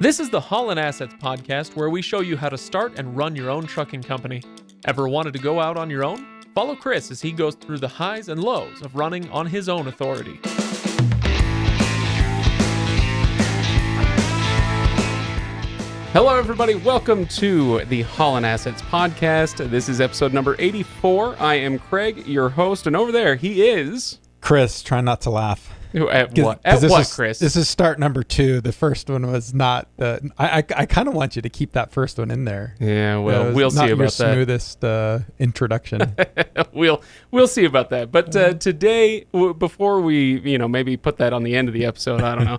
This is the Haulin Assets podcast, where we show you how to start and run your own trucking company. Ever wanted to go out on your own? Follow Chris as he goes through the highs and lows of running on his own authority. Hello, everybody. Welcome to the Haulin Assets podcast. This is episode number 84. I am Craig, your host, and over there he is... Chris. Try not to laugh. At what? At what, Chris? This is start number 2. The first one was not. I kind of want you to keep that first one in there. Yeah, well, we'll see about that. Not your smoothest introduction. We'll see about that. But today, before we maybe put that on the end of the episode, I don't know.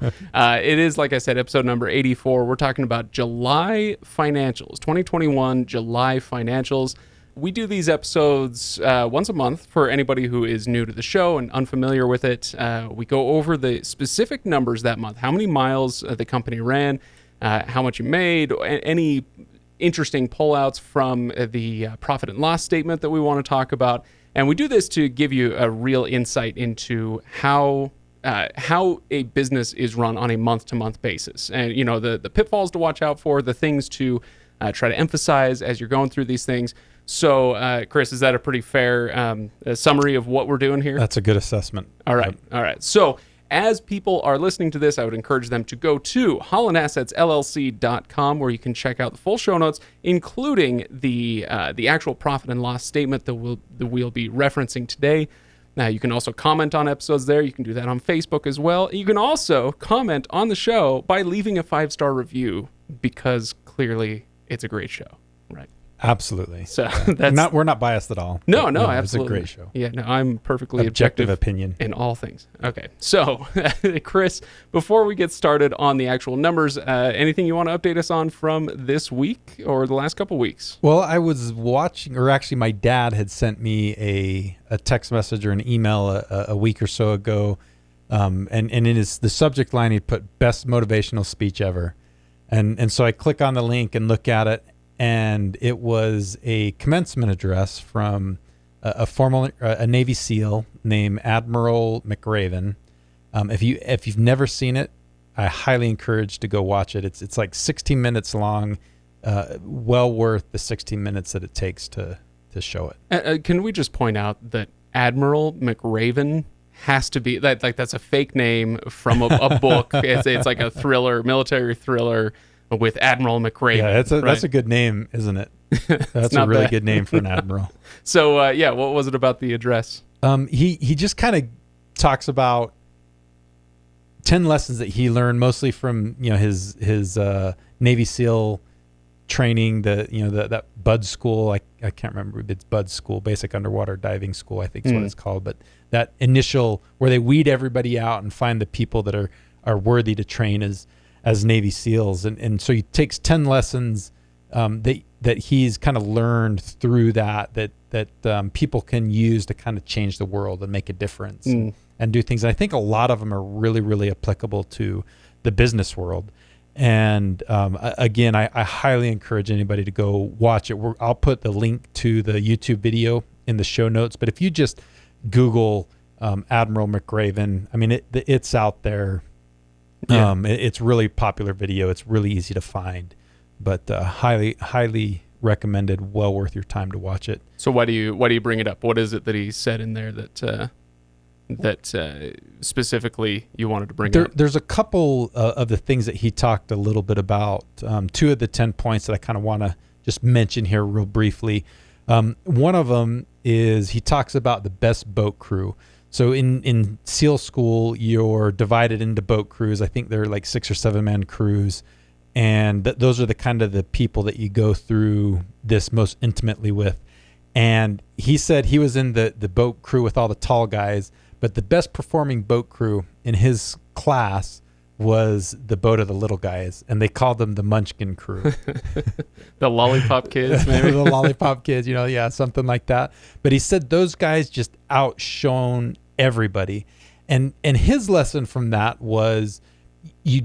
It is, like I said, episode number 84. We're talking about July financials, 2021 July financials. We do these episodes once a month for anybody who is new to the show and unfamiliar with it. We go over the specific numbers that month, how many miles the company ran, how much you made, any interesting pullouts from the profit and loss statement that we want to talk about. And we do this to give you a real insight into how a business is run on a month-to-month basis. And, the pitfalls to watch out for, the things to try to emphasize as you're going through these things. So, Chris, is that a pretty fair summary of what we're doing here? That's a good assessment. All right. All right. So, as people are listening to this, I would encourage them to go to HaulinAssetsLLC.com, where you can check out the full show notes, including the actual profit and loss statement that we'll be referencing today. Now, you can also comment on episodes there. You can do that on Facebook as well. You can also comment on the show by leaving a 5-star review, because clearly it's a great show, right? Absolutely. So we're not biased at all. No, absolutely. It's a great show. Yeah, no, I'm perfectly objective opinion in all things. Okay, so Chris, before we get started on the actual numbers, anything you want to update us on from this week or the last couple weeks? Well, I was watching, or actually my dad had sent me a text message or an email a week or so ago, and in the subject line he put "best motivational speech ever," and so I click on the link and look at it. And it was a commencement address from a Navy SEAL named Admiral McRaven. If you've never seen it, I highly encourage to go watch it. It's like 16 minutes long, well worth the 16 minutes that it takes to show it. Can we just point out that Admiral McRaven has to be that's a fake name from a book. It's like a thriller, military thriller, with Admiral McRaven. Yeah, that's a good name, isn't it? That's a really good name for an admiral. So, what was it about the address? He just kind of talks about 10 lessons that he learned, mostly from his Navy SEAL training, that BUD school. I can't remember if it's BUD school, Basic Underwater Diving School, I think is what it's called. But that initial where they weed everybody out and find the people that are worthy to train as Navy SEALs, and so he takes 10 lessons that he's kind of learned through that people can use to kind of change the world and make a difference and do things. And I think a lot of them are really, really applicable to the business world. And again, I highly encourage anybody to go watch it. I'll put the link to the YouTube video in the show notes. But if you just Google Admiral McRaven, I mean, it's out there. Yeah. It's really popular video. It's really easy to find, but highly recommended. Well worth your time to watch it. So why do you bring it up? What is it that he said in there that specifically you wanted to bring up? There's a couple of the things that he talked a little bit about. 2 of the 10 points that I kind of want to just mention here real briefly. One of them is he talks about the best boat crew. So in SEAL school, you're divided into boat crews. I think they're like 6 or 7 man crews. And those are the kind of the people that you go through this most intimately with. And he said he was in the boat crew with all the tall guys, but the best performing boat crew in his class was the boat of the little guys, and they called them the Munchkin crew. The lollipop kids, maybe? The lollipop kids, something like that. But he said those guys just outshone everybody. And his lesson from that was you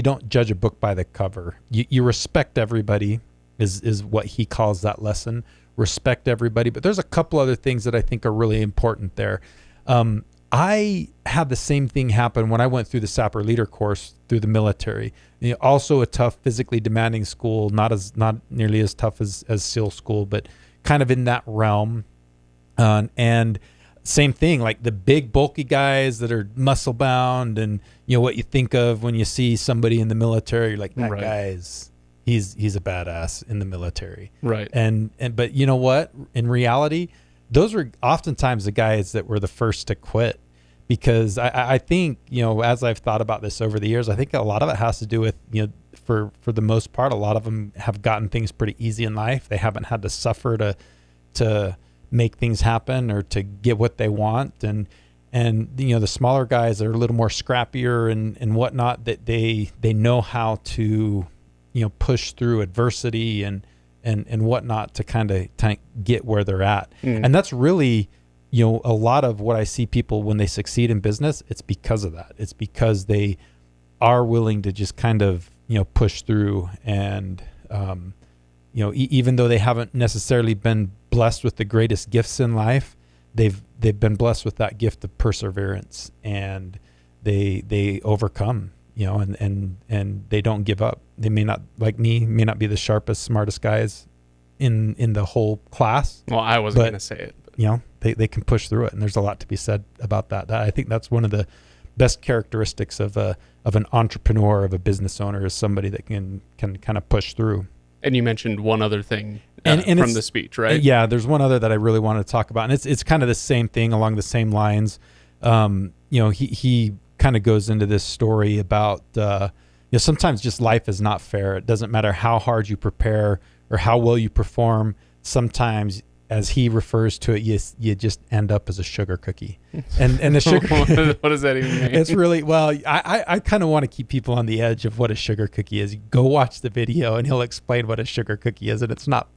don't judge a book by the cover. You respect everybody is what he calls that lesson. Respect everybody. But there's a couple other things that I think are really important there. I had the same thing happen when I went through the Sapper Leader course through the military. Also a tough, physically demanding school, not nearly as tough as SEAL school, but kind of in that realm. And same thing, like the big bulky guys that are muscle bound, and what you think of when you see somebody in the military, you're like, that guy's he's a badass in the military. Right. But you know what? In reality, those were oftentimes the guys that were the first to quit, because I think, as I've thought about this over the years, I think a lot of it has to do with, for the most part, a lot of them have gotten things pretty easy in life. They haven't had to suffer to make things happen or to get what they want. And the smaller guys are a little more scrappier and whatnot, that they know how to, push through adversity and whatnot to kind of get where they're at. And that's really, a lot of what I see people when they succeed in business, it's because of that. It's because they are willing to just kind of, push through and, even though they haven't necessarily been blessed with the greatest gifts in life, they've been blessed with that gift of perseverance, and they overcome, and they don't give up. They may not, like me, may not be the sharpest, smartest guys in the whole class. Well, I wasn't going to say it. But. They can push through it, and there's a lot to be said about that. I think that's one of the best characteristics of an entrepreneur, of a business owner, is somebody that can kind of push through. And you mentioned one other thing and from the speech, right? Yeah, there's one other that I really want to talk about, and it's kind of the same thing along the same lines. He kind of goes into this story about sometimes just life is not fair. It doesn't matter how hard you prepare or how well you perform. Sometimes, as he refers to it, you just end up as a sugar cookie. And the sugar what does that even mean? It's really, well, I kind of want to keep people on the edge of what a sugar cookie is. Go watch the video and he'll explain what a sugar cookie is, and it's not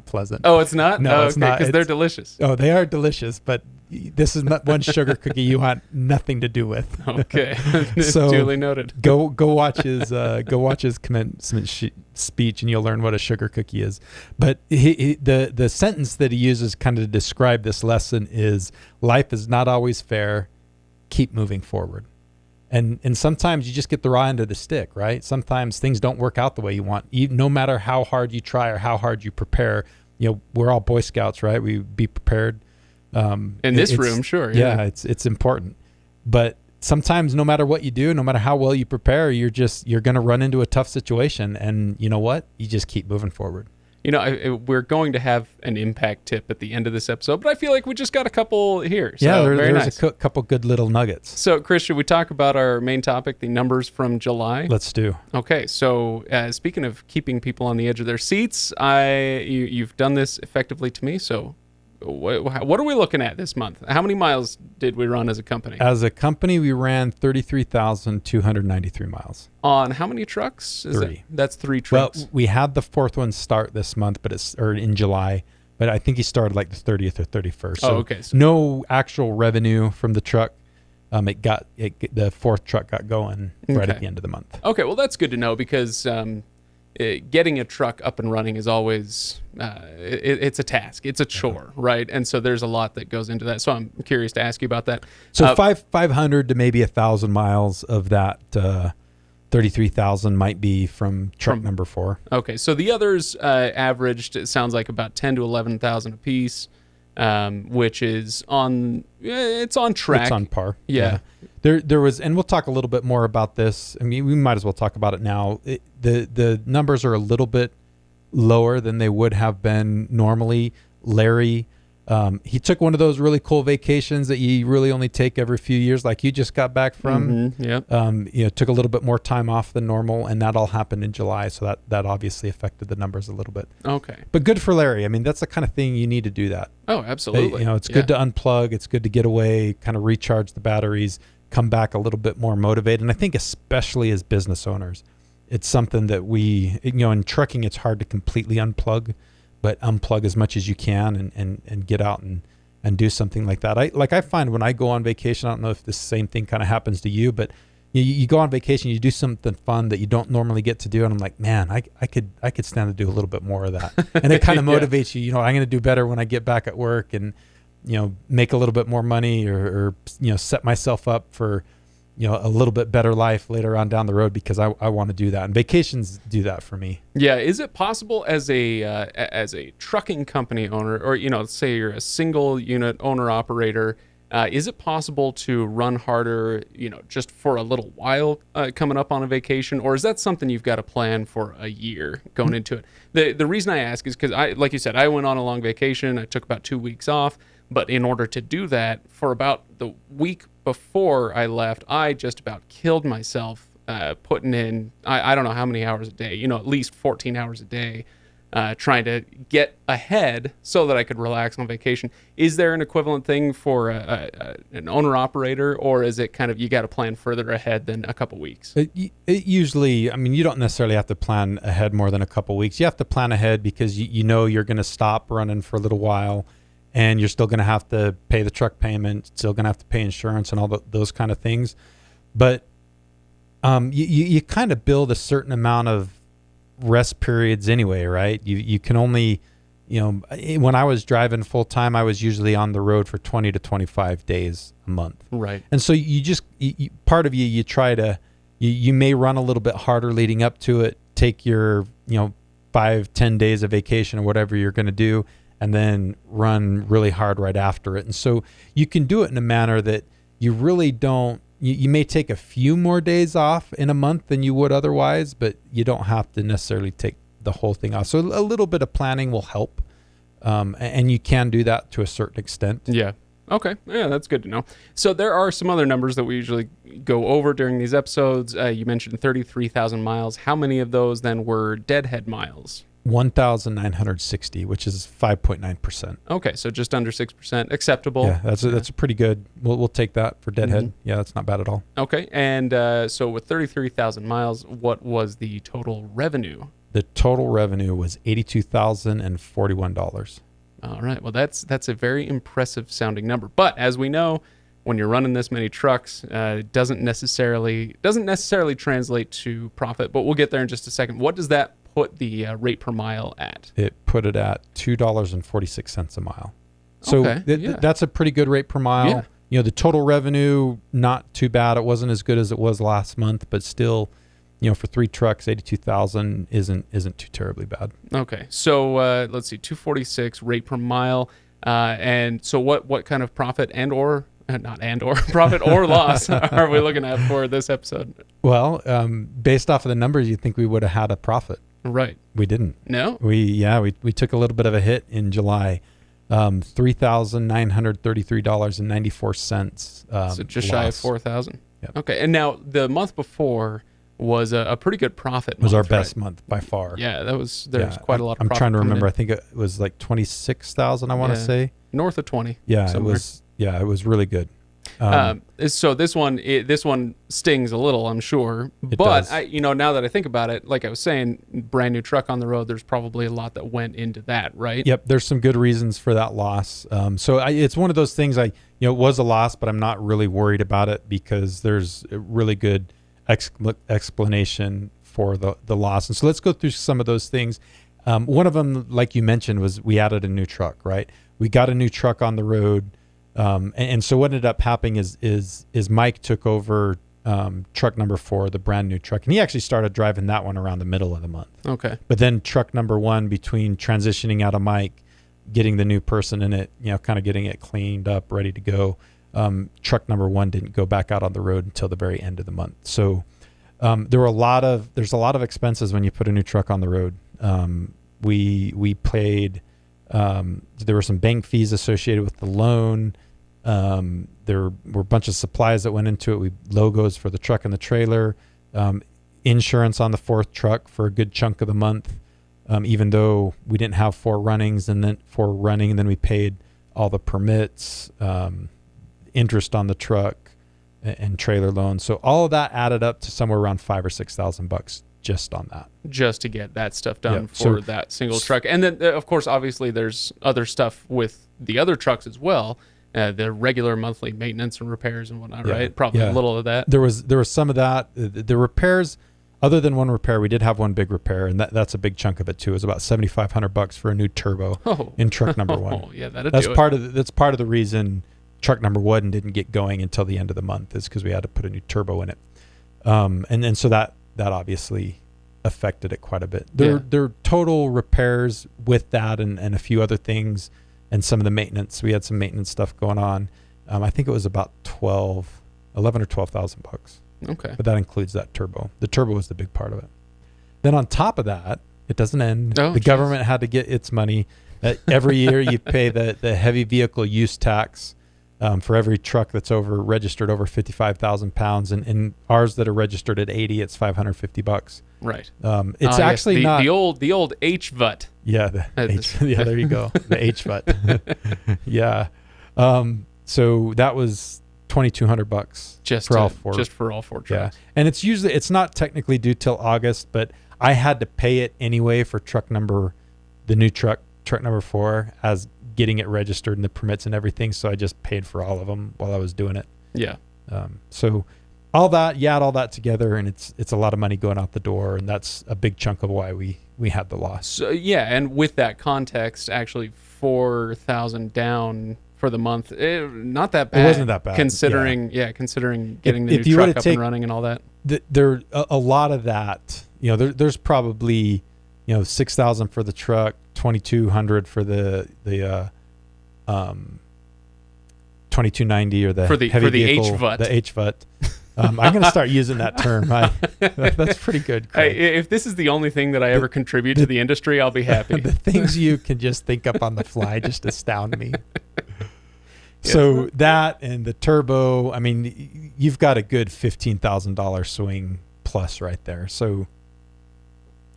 pleasant. Oh, it's not? No, it's not. Because they're delicious. Oh, they are delicious, but this is not one sugar cookie you want nothing to do with. Okay. So duly noted. Go watch his commencement speech, and you'll learn what a sugar cookie is. But the sentence that he uses kind of to describe this lesson is, life is not always fair. Keep moving forward. And sometimes you just get the raw end of the stick, right? Sometimes things don't work out the way you want. No matter how hard you try or how hard you prepare, we're all Boy Scouts, right? We be prepared. In this room, sure. Yeah, it's important. But sometimes, no matter what you do, no matter how well you prepare, you're going to run into a tough situation. And you know what? You just keep moving forward. We're going to have an impact tip at the end of this episode, but I feel like we just got a couple here. So yeah, very there's nice. a couple good little nuggets. So, Chris, should we talk about our main topic, the numbers from July? Let's do. Okay, so speaking of keeping people on the edge of their seats, you've done this effectively to me, so what are we looking at this month? How many miles did we run as a company? As a company, we ran 33,293 miles. On how many trucks? That's 3 trucks. Well, we had the 4th one start this month, or in July, but I think he started like the 30th or 31st. So okay. So no actual revenue from the truck. The 4th truck got going right at the end of the month. Okay, well, that's good to know, because getting a truck up and running is always it's a task. It's a chore, right? And so there's a lot that goes into that. So I'm curious to ask you about that. So 500 to maybe 1,000 miles of that 33,000 might be from truck number 4. Okay, so the others averaged, it sounds like, about 10 to 11,000 a piece, which is on track. It's on par. Yeah. There was, and we'll talk a little bit more about this. I mean, we might as well talk about it now. The numbers are a little bit lower than they would have been normally. Larry, he took one of those really cool vacations that you really only take every few years, like you just got back from. Mm-hmm, yep. Took a little bit more time off than normal, and that all happened in July, so that obviously affected the numbers a little bit. Okay. But good for Larry. I mean, that's the kind of thing you need to do that. Oh, absolutely. It's good to unplug. It's good to get away, kind of recharge the batteries, come back a little bit more motivated. And I think especially as business owners, it's something that we, in trucking, it's hard to completely unplug, but unplug as much as you can and get out and do something like that. I find when I go on vacation, I don't know if the same thing kind of happens to you, but you go on vacation, you do something fun that you don't normally get to do. And I'm like, man, I could stand to do a little bit more of that. And it kind of motivates you, I'm going to do better when I get back at work. And make a little bit more money or set myself up for, a little bit better life later on down the road because I want to do that. And vacations do that for me. Yeah. Is it possible as a trucking company owner, or, let's say you're a single unit owner operator, is it possible to run harder, just for a little while coming up on a vacation, or is that something you've got to plan for a year going into it? The reason I ask is because like you said, I went on a long vacation. I took about 2 weeks off, but in order to do that, for about the week before I left, I just about killed myself putting in, I don't know how many hours a day, at least 14 hours a day. Trying to get ahead so that I could relax on vacation. Is there an equivalent thing for an owner-operator, or is it kind of you got to plan further ahead than a couple weeks? It usually, you don't necessarily have to plan ahead more than a couple weeks. You have to plan ahead because you're going to stop running for a little while, and you're still going to have to pay the truck payment, still going to have to pay insurance and all those kind of things. But you kind of build a certain amount of rest periods anyway, right? You can only, when I was driving full time, I was usually on the road for 20 to 25 days a month. Right. And so part of you try to, you may run a little bit harder leading up to it, take your, 5-10 days of vacation or whatever you're going to do, and then run really hard right after it. And so you can do it in a manner that you really don't, you may take a few more days off in a month than you would otherwise, but you don't have to necessarily take the whole thing off. So a little bit of planning will help. And you can do that to a certain extent. Yeah. Okay. Yeah, that's good to know. So there are some other numbers that we usually go over during these episodes. You mentioned 33,000 miles. How many of those then were deadhead miles? 1,960, which is 5.9%. Okay, so just under 6%, acceptable. Yeah, that's a pretty good. We'll take that for deadhead. Mm-hmm. Yeah, that's not bad at all. Okay, and so with 33,000 miles, what was the total revenue? The total revenue was $82,041. All right, well that's a very impressive sounding number. But as we know, when you're running this many trucks, it doesn't necessarily translate to profit. But we'll get there in just a second. What does that put the rate per mile at? It put it at $2.46 a mile. So Okay, that's a pretty good rate per mile. Yeah. The total revenue, not too bad. It wasn't as good as it was last month, but still, for 3 trucks, 82,000 isn't too terribly bad. Okay, so let's see, 246 rate per mile, and so what kind of profit profit or loss are we looking at for this episode? Well, based off of the numbers, you'd think we would have had a profit. Right. We didn't. No? We took a little bit of a hit in July. $3,933.94. So just shy of 4,000. Yep. Okay, and now the month before was a pretty good profit month. Was our best month by far. Yeah, there's quite a lot of profit. I'm trying to remember. I think it was like 26,000, I want to say. North of 20. Yeah, somewhere. It was really good. So this one stings a little, I'm sure. But does. now that I think about it, like I was saying, brand new truck on the road, there's probably a lot that went into that, right? Yep, there's some good reasons for that loss. It's one of those things. It was a loss, but I'm not really worried about it because there's a really good explanation for the loss. And so let's go through some of those things. One of them, like you mentioned, was we added a new truck, right? We got a new truck on the road. And so what ended up happening is Mike took over truck number 4, the brand new truck, and he actually started driving that one around the middle of the month. Okay. But then truck number 1, between transitioning out of Mike, getting the new person in it, kind of getting it cleaned up, ready to go. Truck number 1 didn't go back out on the road until the very end of the month. So there's a lot of expenses when you put a new truck on the road. We paid. There were some bank fees associated with the loan. There were a bunch of supplies that went into it. Logos for the truck and the trailer, insurance on the 4th truck for a good chunk of the month. Even though we didn't have 4 runnings and then we paid all the permits, interest on the truck and trailer loans. So all of that added up to somewhere around $5,000 or $6,000 just on that. Just to get that stuff done for that single truck. And then, of course, obviously there's other stuff with the other trucks as well. The regular monthly maintenance and repairs and whatnot, right? Probably a little of that. There was some of that. The repairs, other than one repair, we did have one big repair, and that's a big chunk of it too. It was about $7,500 for a new turbo in truck number one. Oh, yeah, That's part of the reason truck number one didn't get going until the end of the month, is because we had to put a new turbo in it. And so that obviously affected it quite a bit. Their total repairs with that and a few other things and some of the maintenance. We had some maintenance stuff going on. I think it was about $11,000 or $12,000. Okay. But that includes that turbo. The turbo was the big part of it. Then on top of that, it doesn't end. The government had to get its money. Every year you pay the heavy vehicle use tax for every truck that's registered over 55,000 pounds, and ours that are registered at 80, it's $550. Right. It's actually not the old HVUT. Yeah, yeah. There you go. The HVUT. Yeah. So that was $2,200 for all four trucks. Yeah, and it's not technically due till August, but I had to pay it anyway for truck number 4, as getting it registered and the permits and everything. So I just paid for all of them while I was doing it. Yeah. So all that, you add all that together, and it's a lot of money going out the door, and that's a big chunk of why we had the loss. So yeah, and with that context, actually $4,000 down for the month, not that bad. It wasn't that bad, considering getting the new truck up and running and all that. There a lot of that. There's probably $6,000 for the truck, $2,200 for the 2290 or the heavy vehicle, HVUT. The HVUT. I'm going to start using that term. That's pretty good, Craig. Hey, if this is the only thing that I ever contribute to the industry, I'll be happy. The things you can just think up on the fly just astound me. So that and the turbo, I mean, you've got a good $15,000 swing plus right there. So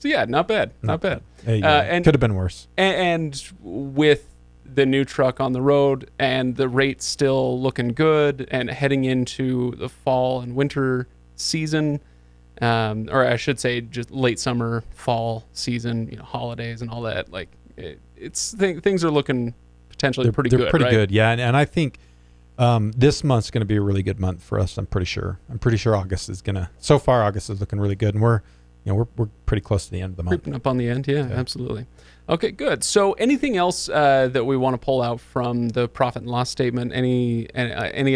yeah, not bad. Not bad. And could have been worse. And with the new truck on the road and the rates still looking good and heading into the fall and winter season, or I should say just late summer, fall season, holidays and all that, like things are looking potentially pretty good. They're pretty right? good, yeah. And I think this month's going to be a really good month for us. I'm pretty sure August is so far August is looking really good, and we're pretty close to the end of the month. Creeping up on the end, yeah, absolutely. Okay, good. So anything else that we want to pull out from the profit and loss statement? Any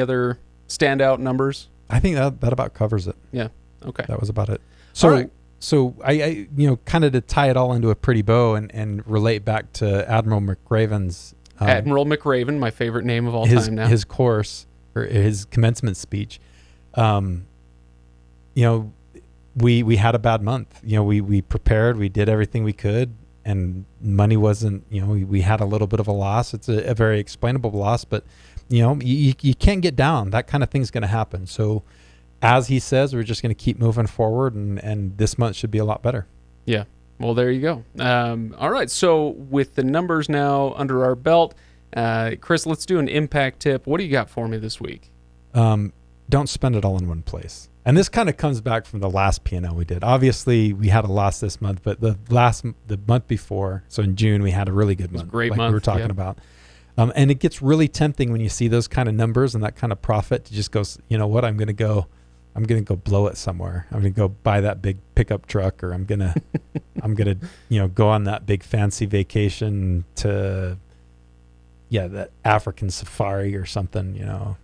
other standout numbers? I think that about covers it. Yeah. Okay. That was about it. So, right. So I kind of to tie it all into a pretty bow and relate back to Admiral McRaven's Admiral McRaven, my favorite name of all time now. His course or his commencement speech. We had a bad month. We prepared, we did everything we could, and money wasn't, we had a little bit of a loss. It's a very explainable loss, but you can't get down. That kind of thing's going to happen. So as he says, we're just going to keep moving forward, and this month should be a lot better. Yeah. Well, there you go. All right. So with the numbers now under our belt, Chris, let's do an impact tip. What do you got for me this week? Don't spend it all in one place. And this kind of comes back from the last P&L we did. Obviously, we had a loss this month, but the month before, so in June, we had a really good month. Great month. We were talking about. And it gets really tempting when you see those kind of numbers and that kind of profit to just go, you know what, I'm going to go blow it somewhere. I'm going to go buy that big pickup truck, or I'm going to go on that big fancy vacation to the African safari or something,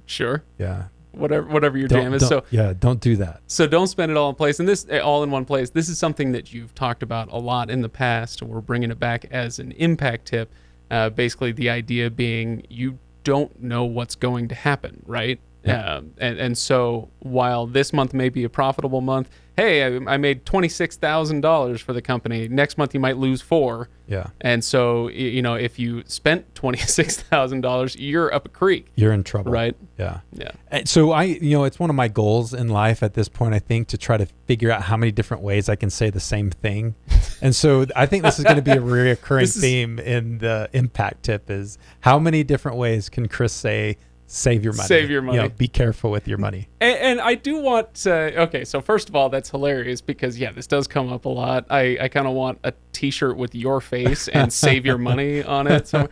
Sure. Yeah. Whatever your jam is. Don't do that. So don't spend it all in place. And this all in one place. This is something that you've talked about a lot in the past. We're bringing it back as an impact tip. Basically, the idea being you don't know what's going to happen, right? Yeah. And so while this month may be a profitable month, hey, I made $26,000 for the company. Next month you might lose $4,000. Yeah. And so if you spent $26,000, you're up a creek. You're in trouble. Right. Yeah. Yeah. And so it's one of my goals in life at this point, I think, to try to figure out how many different ways I can say the same thing. And so I think this is going to be a recurring theme in the impact tip is how many different ways can Chris say save your money. Save your money. Be careful with your money. And I do want okay, so first of all, that's hilarious because, this does come up a lot. I kind of want a t-shirt with your face and save your money on it. So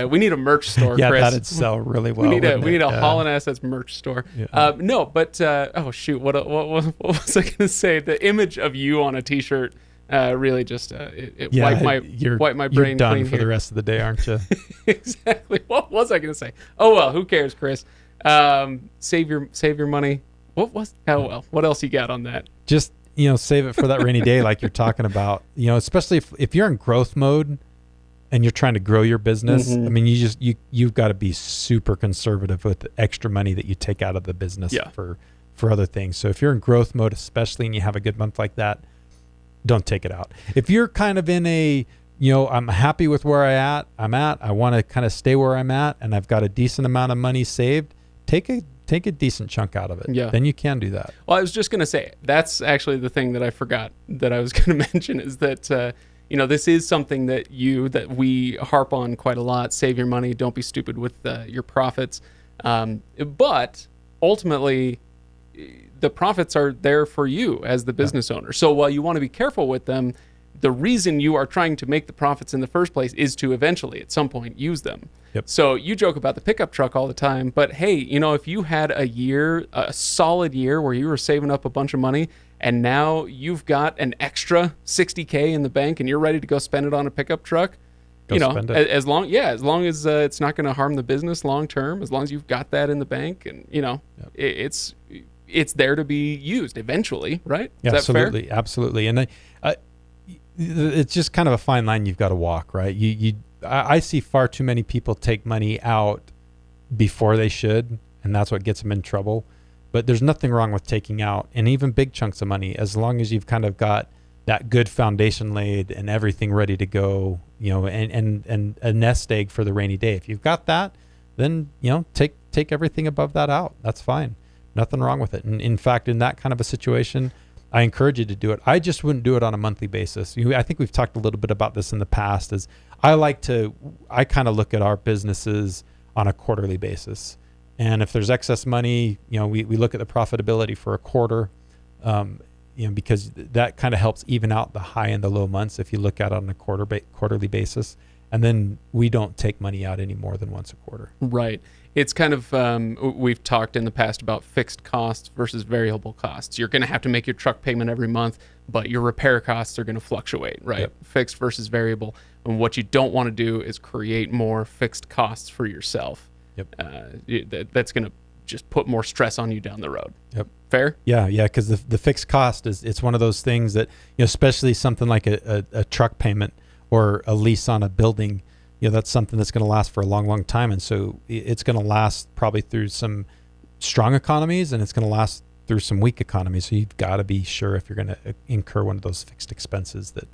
we need a merch store, Yeah, Chris. that'd sell really well. We need a Haulin Assets merch store. Yeah. No, but oh shoot, what was I going to say? The image of you on a t-shirt really just wiped my brain You're done clean for the rest of the day, aren't you? Exactly. What was I going to say? Oh well, who cares, Chris? Save your money. What else you got on that? Just save it for that rainy day, like you're talking about. Especially if you're in growth mode and you're trying to grow your business. Mm-hmm. I mean, you've got to be super conservative with the extra money that you take out of the business for other things. So if you're in growth mode, especially, and you have a good month like that, don't take it out. If you're kind of in a I'm happy with where I'm at. I want to kind of stay where I'm at, and I've got a decent amount of money saved. Take a decent chunk out of it. Yeah. Then you can do that. Well, I was just going to say, that's actually the thing that I forgot that I was going to mention is that, this is something that we harp on quite a lot. Save your money. Don't be stupid with your profits. But ultimately, the profits are there for you as the business owner. So while you want to be careful with them, the reason you are trying to make the profits in the first place is to eventually, at some point, use them. Yep. So you joke about the pickup truck all the time, but hey, if you had a solid year where you were saving up a bunch of money and now you've got an extra $60K in the bank and you're ready to go spend it on a pickup truck, spend it. as long as it's not going to harm the business long term, as long as you've got that in the bank and, it's there to be used eventually, right? Is that fair? Absolutely. And it's just kind of a fine line you've got to walk, right? I see far too many people take money out before they should, and that's what gets them in trouble. But there's nothing wrong with taking out, and even big chunks of money, as long as you've kind of got that good foundation laid and everything ready to go, and a nest egg for the rainy day. If you've got that, then, take everything above that out. That's fine. Nothing wrong with it. And in fact, in that kind of a situation, I encourage you to do it. I just wouldn't do it on a monthly basis. I think we've talked a little bit about this in the past. I kind of look at our businesses on a quarterly basis. And if there's excess money, we look at the profitability for a quarter, because that kind of helps even out the high and the low months if you look at it on a quarterly basis. And then we don't take money out any more than once a quarter. Right. It's kind of, we've talked in the past about fixed costs versus variable costs. You're going to have to make your truck payment every month, but your repair costs are going to fluctuate, right? Yep. Fixed versus variable. And what you don't want to do is create more fixed costs for yourself. Yep. That's going to just put more stress on you down the road. Yep. Fair? Yeah, because the fixed cost it's one of those things that, especially something like a truck payment or a lease on a building, that's something that's going to last for a long, long time. And so it's going to last probably through some strong economies and it's going to last through some weak economies. So you've got to be sure if you're going to incur one of those fixed expenses that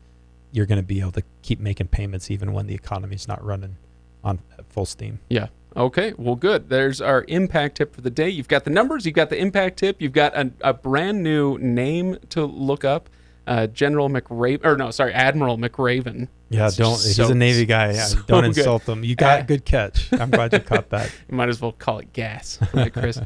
you're going to be able to keep making payments even when the economy's not running on full steam. Yeah. Okay. Well, good. There's our impact tip for the day. You've got the numbers. You've got the impact tip. You've got a brand new name to look up. Admiral McRaven. Yeah, he's a Navy guy. Yeah, don't insult him. You got good catch. I'm glad you caught that. You might as well call it gas, right, Chris?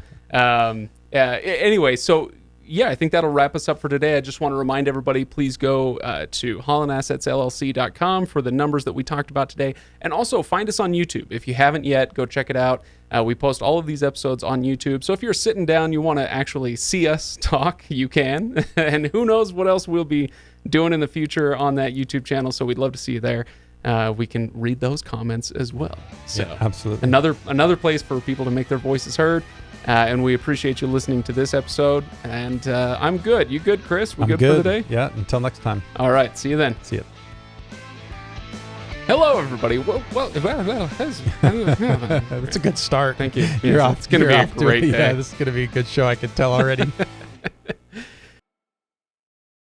Anyway, so yeah, I think that'll wrap us up for today. I just want to remind everybody, please go to HaulinAssetsLLC.com for the numbers that we talked about today. And also find us on YouTube. If you haven't yet, go check it out. We post all of these episodes on YouTube. So if you're sitting down, you want to actually see us talk, you can. And who knows what else we'll be doing in the future on that YouTube channel. So we'd love to see you there. We can read those comments as well. So yeah, absolutely. Another place for people to make their voices heard. And we appreciate you listening to this episode. And I'm good. You good, Chris? I'm good for the day? Yeah, until next time. All right. See you then. See you. Hello, everybody. Well, that's a good start. Thank you. You're off. It's going to be a great day. Yeah, this is going to be a good show. I can tell already.